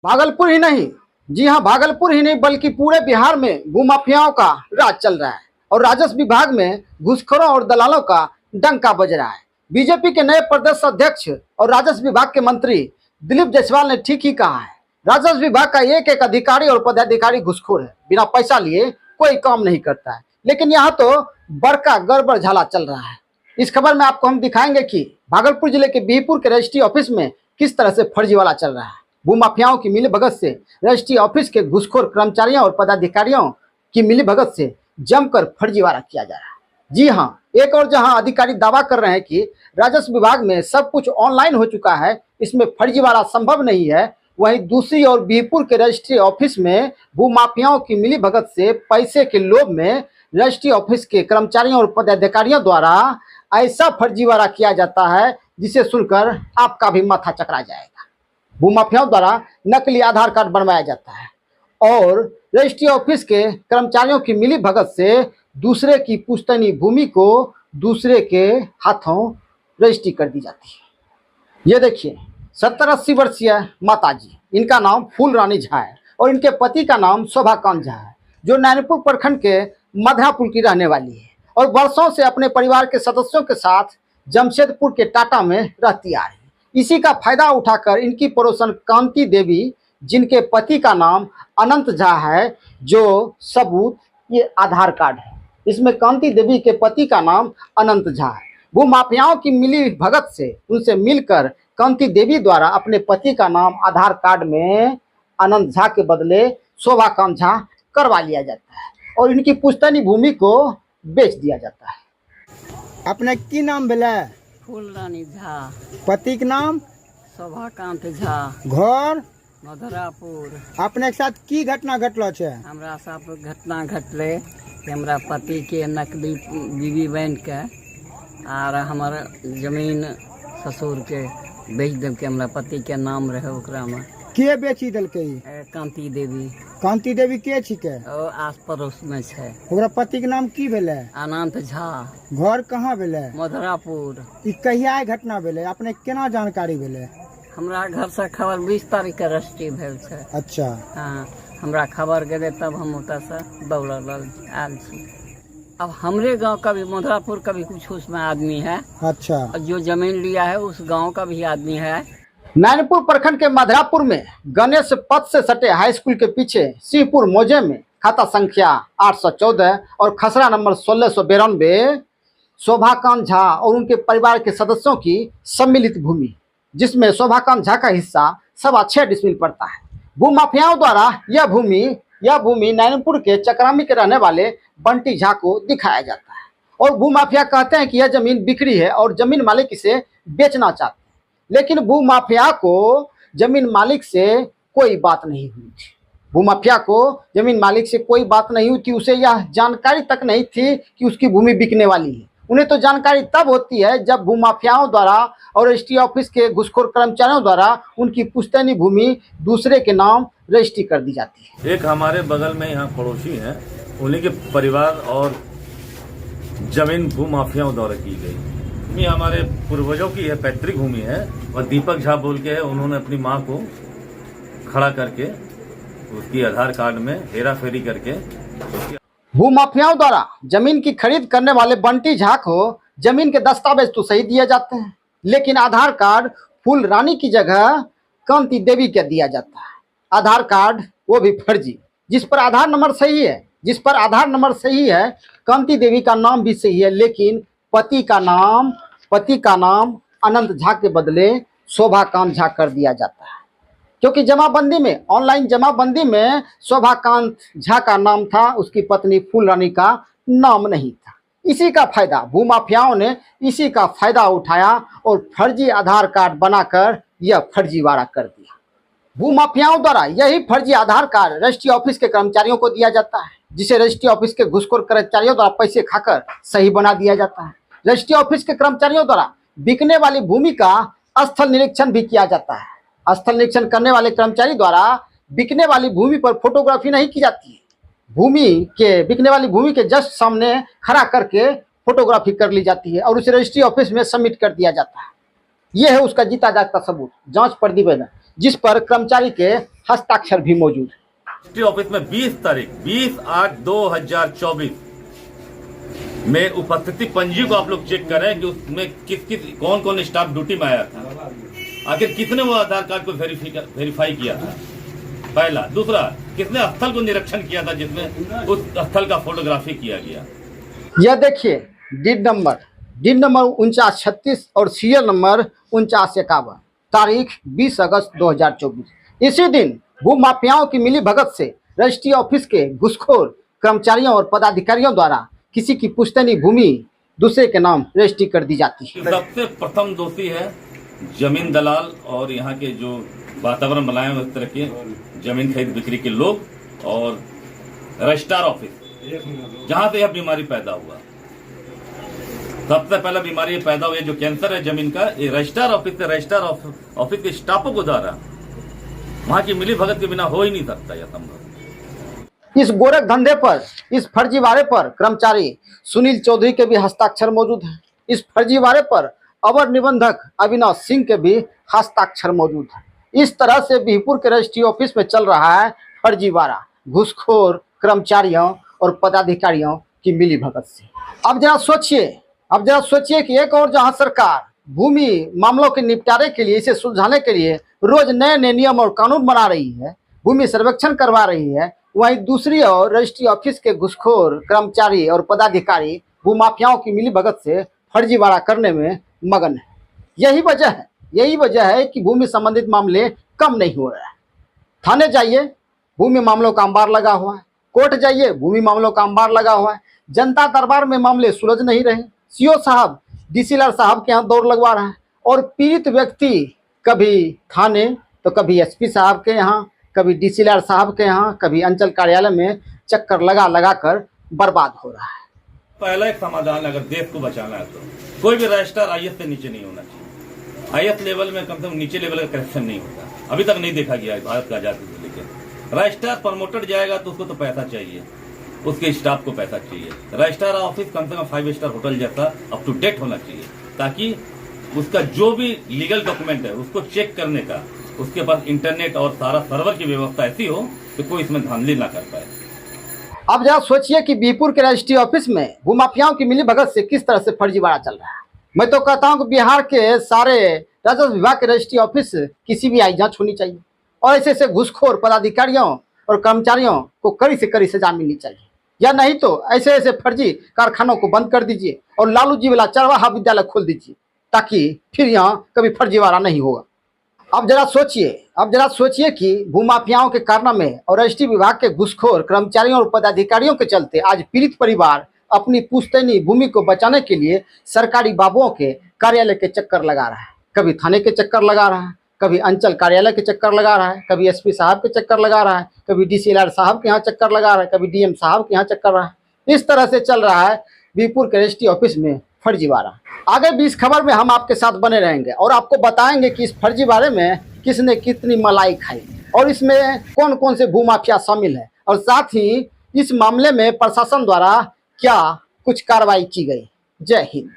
भागलपुर ही नहीं, जी हाँ, भागलपुर ही नहीं बल्कि पूरे बिहार में भूमाफियाओं का राज चल रहा है और राजस्व विभाग में घूसखोरों और दलालों का डंका बज रहा है। बीजेपी के नए प्रदेश अध्यक्ष और राजस्व विभाग के मंत्री दिलीप जायसवाल ने ठीक ही कहा है। राजस्व विभाग का एक एक अधिकारी और पदाधिकारी घूसखोर है, बिना पैसा लिए कोई काम नहीं करता है। लेकिन यहाँ तो बड़का गड़बड़ झाला चल रहा है। इस खबर में आपको हम दिखाएंगे कि भागलपुर जिले के बीहपुर के रजिस्ट्री ऑफिस में किस तरह से फर्जीवाड़ा चल रहा है। भूमाफियाओं की मिलीभगत से रजिस्ट्री ऑफिस के घूसखोर कर्मचारियों और पदाधिकारियों की मिलीभगत से जमकर फर्जीवाड़ा किया जा रहा है। जी हाँ, एक और जहां अधिकारी दावा कर रहे हैं कि राजस्व विभाग में सब कुछ ऑनलाइन हो चुका है, इसमें फर्जीवाड़ा संभव नहीं है, वहीं दूसरी ओर बीहपुर के रजिस्ट्री ऑफिस में भूमाफियाओं की मिलीभगत से पैसे के लोभ में रजिस्ट्री ऑफिस के कर्मचारियों और पदाधिकारियों द्वारा ऐसा फर्जीवाड़ा किया जाता है जिसे सुनकर आपका भी माथा चकरा जाएगा। भूमाफियाओं द्वारा नकली आधार कार्ड बनवाया जाता है और रजिस्ट्री ऑफिस के कर्मचारियों की मिलीभगत से दूसरे की पुश्तैनी भूमि को दूसरे के हाथों रजिस्ट्री कर दी जाती है। ये देखिए, 70-80 वर्षीय माता जी, इनका नाम फूल रानी झा है और इनके पति का नाम शोभाकांत झा है, जो नैनपुर प्रखंड के मधरापुर की रहने वाली है और वर्षों से अपने परिवार के सदस्यों के साथ जमशेदपुर के टाटा में रहती आ रही है। इसी का फायदा उठाकर इनकी पड़ोसन कांति देवी, जिनके पति का नाम अनंत झा है, जो सबूत ये आधार कार्ड है, इसमें कांति देवी के पति का नाम अनंत झा है। भूमाफियाओं की मिली भगत से उनसे मिलकर कांति देवी द्वारा अपने पति का नाम आधार कार्ड में अनंत झा के बदले शोभाकांत झा करवा लिया जाता है और इनकी पुश्तैनी भूमि को बेच दिया जाता है। अपने की नाम भेलै? फूल रानी झा। पति के नाम? शोभाकांत झा। घर? मधुरापुर। अपने के साथ की घटना घटलो छे? हमरा साथ घटना घटले कि हमरा पति के नकली बीवी बन के आर हमर जमीन ससुर के बेच देल के, हमरा पति के नाम रहे ओकरा में। के बेची देलकै? कांति देवी। कांति देवी के छिके? ओ आस पड़ोस में छै। ओकरा पति के नाम की भेलै? अनंत झा। घर कहाँ भेलै? मधुरापुर। ई कहिया ई घटना भेलै? अपने केना जानकारी भेलै? हमरा घर से खबर 20 तारीख के रजिस्ट्री भेल छै। अच्छा। हाँ, हमरा खबर गेले तब हम ओतऽ से दौड़ल आयल छी। अब हमरे गांव का भी, मधुरापुर का भी कुछ उसमें आदमी है। अच्छा। जो जमीन लिया है उस गांव का भी आदमी है। नैनपुर प्रखंड के मधरापुर में गणेश पथ से सटे हाई स्कूल के पीछे सिंहपुर मौजे में खाता संख्या 814 और खसरा नंबर 1692 शोभाकांत झा और उनके परिवार के सदस्यों की सम्मिलित भूमि, जिसमें शोभाकांत झा का हिस्सा 6.25 डिसमिल पड़ता है। भूमाफियाओं द्वारा यह भूमि नैनपुर के चक्रामी के रहने वाले बंटी झा को दिखाया जाता है और भूमाफिया कहते हैं कि यह जमीन बिक्री है और जमीन मालिक इसे बेचना चाहते हैं, लेकिन भूमाफिया को जमीन मालिक से कोई बात नहीं हुई थी। भूमाफिया को जमीन मालिक से कोई बात नहीं हुई थी, उसे यह जानकारी तक नहीं थी कि उसकी भूमि बिकने वाली है। उन्हें तो जानकारी तब होती है जब भूमाफियाओं द्वारा और रजिस्ट्री ऑफिस के घूसखोर कर्मचारियों द्वारा उनकी पुश्तैनी भूमि दूसरे के नाम रजिस्ट्री कर दी जाती है। एक हमारे बगल में यहाँ पड़ोसी हैं, उन्हीं के परिवार और जमीन भूमाफियाओं द्वारा की गई। ये हमारे पूर्वजों की है, पैतृक भूमि है और दीपक झा बोल के है, उन्होंने अपनी माँ को खड़ा करके उसकी आधार कार्ड में हेरा फेरी करके भूमाफियाओं द्वारा जमीन की खरीद करने वाले बंटी झा को जमीन के दस्तावेज तो सही दिए जाते हैं, लेकिन आधार कार्ड फूल रानी की जगह कांति देवी का दिया जाता है। आधार कार्ड वो भी फर्जी, जिस पर आधार नंबर सही है, कांति देवी का नाम भी सही है, लेकिन पति का नाम अनंत झा के बदले शोभाकांत झा कर दिया जाता है, क्योंकि जमाबंदी में, ऑनलाइन जमाबंदी में शोभाकांत झा का नाम था, उसकी पत्नी फूल रानी का नाम नहीं था। इसी का फायदा भूमाफियाओं ने उठाया और फर्जी आधार कार्ड बनाकर यह फर्जीवाड़ा कर दिया। भूमाफियाओं द्वारा यही फर्जी आधार कार्ड रजिस्ट्री ऑफिस के कर्मचारियों को दिया जाता है, जिसे रजिस्ट्री ऑफिस के घूसखोर कर्मचारियों द्वारा पैसे खाकर सही बना दिया जाता है। रजिस्ट्री ऑफिस के कर्मचारियों द्वारा बिकने वाली भूमि का स्थल निरीक्षण भी किया जाता है। स्थल निरीक्षण करने वाले कर्मचारी द्वारा बिकने वाली भूमि पर फोटोग्राफी नहीं की जाती है, बिकने वाली भूमि के जस्ट सामने खड़ा करके फोटोग्राफी कर ली जाती है और उसे रजिस्ट्री ऑफिस में सबमिट कर दिया जाता है। यह है उसका जीता जागता सबूत, जांच प्रतिवेदन। जिस पर कर्मचारी के हस्ताक्षर भी मौजूद है। रजिस्ट्री ऑफिस में 20/8/2024 में उपस्थिति पंजी को आप लोग चेक करें कि उसमें कौन कौन स्टाफ ड्यूटी में आया था, आखिर किसने वो आधार कार्ड को वेरीफाई किया था, पहला। दूसरा, किसने स्थल को निरीक्षण किया था जिसमें उस स्थल का फोटोग्राफी किया गया। यह देखिए डीड नंबर 4936 और सीरियल नंबर 4951, तारीख 20 अगस्त 2024। इसी दिन भूमाफियाओं की मिली भगत से रजिस्ट्री ऑफिस के घूसखोर कर्मचारियों और पदाधिकारियों द्वारा किसी की पुश्तैनी भूमि दूसरे के नाम रजिस्ट्री कर दी जाती है। सबसे प्रथम दोषी है जमीन दलाल और यहाँ के जो वातावरण बनाए हुए इस तरह के जमीन खरीद बिक्री के लोग, और रजिस्ट्रार ऑफिस जहाँ से यह बीमारी पैदा हुआ। सबसे पहला बीमारी ये पैदा हुई जो कैंसर है जमीन का, ये रजिस्ट्रार ऑफिस से रजिस्ट्रार ऑफिस के स्टाफों को द्वारा, वहां की मिली भगत के बिना हो ही नहीं सकता यह संभव। इस गोरख धंधे पर, इस फर्जीवाड़े पर कर्मचारी सुनील चौधरी के भी हस्ताक्षर मौजूद हैं। इस फर्जीवाड़े पर अवर निबंधक अविनाश सिंह के भी हस्ताक्षर मौजूद है। इस तरह से बिहपुर के रजिस्ट्री ऑफिस में चल रहा है फर्जीवाड़ा, घूसखोर कर्मचारियों और पदाधिकारियों की मिली भगत से। अब जरा सोचिए कि एक और जहां सरकार भूमि मामलों के निपटारे के लिए, इसे सुलझाने के लिए रोज नए नए नियम और कानून बना रही है, भूमि सर्वेक्षण करवा रही है, वहीं दूसरी ओर रजिस्ट्री ऑफिस के घुसखोर कर्मचारी और पदाधिकारी भूमाफियाओं की मिली भगत से फर्जीवाड़ा करने में मगन है। यही वजह है कि भूमि संबंधित मामले कम नहीं हो रहे हैं। थाने जाइए, भूमि मामलों का अंबार लगा हुआ है। कोर्ट जाइए, भूमि मामलों का अंबार लगा हुआ है। जनता दरबार में मामले सुलझ नहीं रहे। सीओ साहब डीसीएलआर साहब के यहाँ दौड़ लगवा रहा है, और पीड़ित व्यक्ति कभी थाने तो कभी एसपी साहब के यहाँ, कभी डीसीएलआर साहब के यहाँ, कभी अंचल कार्यालय में चक्कर लगा कर बर्बाद हो रहा है। पहला एक समाधान, अगर देश को बचाना है तो कोई भी रजिस्ट्रार आईएएस से नीचे नहीं होना चाहिए। आईएएस लेवल में कम से कम नीचे लेवल का करप्शन नहीं होता, अभी तक नहीं देखा गया है भारत का आजादी से लेकर। रजिस्ट्रार प्रमोटेड जाएगा तो उसको तो पैसा चाहिए, उसके स्टाफ को पैसा चाहिए। रजिस्ट्रार ऑफिस कम से कम 5 स्टार होटल जैसा अप टू डेट होना चाहिए, ताकि उसका जो भी लीगल डॉक्यूमेंट है उसको चेक करने का उसके पास इंटरनेट और सारा सर्वर की व्यवस्था ऐसी हो कि कोई इसमें धांधली ना कर पाए। अब जरा सोचिए कि बिहपुर के रजिस्ट्री ऑफिस में भूमाफियाओं की मिली भगत से किस तरह से फर्जीवाड़ा चल रहा है। मैं तो कहता हूं कि बिहार के सारे राजस्व विभाग के रजिस्ट्री ऑफिस की सीबीआई जांच होनी चाहिए, और ऐसे घूसखोर पदाधिकारियों और कर्मचारियों को कड़ी से कड़ी सजा मिलनी चाहिए, या नहीं तो ऐसे फर्जी कारखानों को बंद कर दीजिए और लालू जी वाला चरवाहा विद्यालय खोल दीजिए, ताकि फिर यहाँ कभी फर्जीवाड़ा नहीं होगा। अब जरा सोचिए कि भूमाफियाओं के कारनामे और रजिस्ट्री विभाग के घूसखोर कर्मचारियों और पदाधिकारियों के चलते आज पीड़ित परिवार अपनी पुश्तैनी भूमि को बचाने के लिए सरकारी बाबुओं के कार्यालय के चक्कर लगा रहा है। कभी थाने के चक्कर लगा रहा है, कभी अंचल कार्यालय के चक्कर लगा रहा है, कभी एसपी साहब के चक्कर लगा रहा है, कभी डीसीएलआर साहब के यहाँ चक्कर लगा रहा है, कभी डीएम साहब के यहाँ चक्कर रहा है। इस तरह से चल रहा है बिहपुर के रजिस्ट्री ऑफिस में फर्जीवाड़ा। आगे भी इस खबर में हम आपके साथ बने रहेंगे और आपको बताएंगे कि इस फर्जीवाड़े में किसने कितनी मलाई खाई और इसमें कौन कौन से भूमाफिया शामिल है, और साथ ही इस मामले में प्रशासन द्वारा क्या कुछ कार्रवाई की गई। जय हिंद।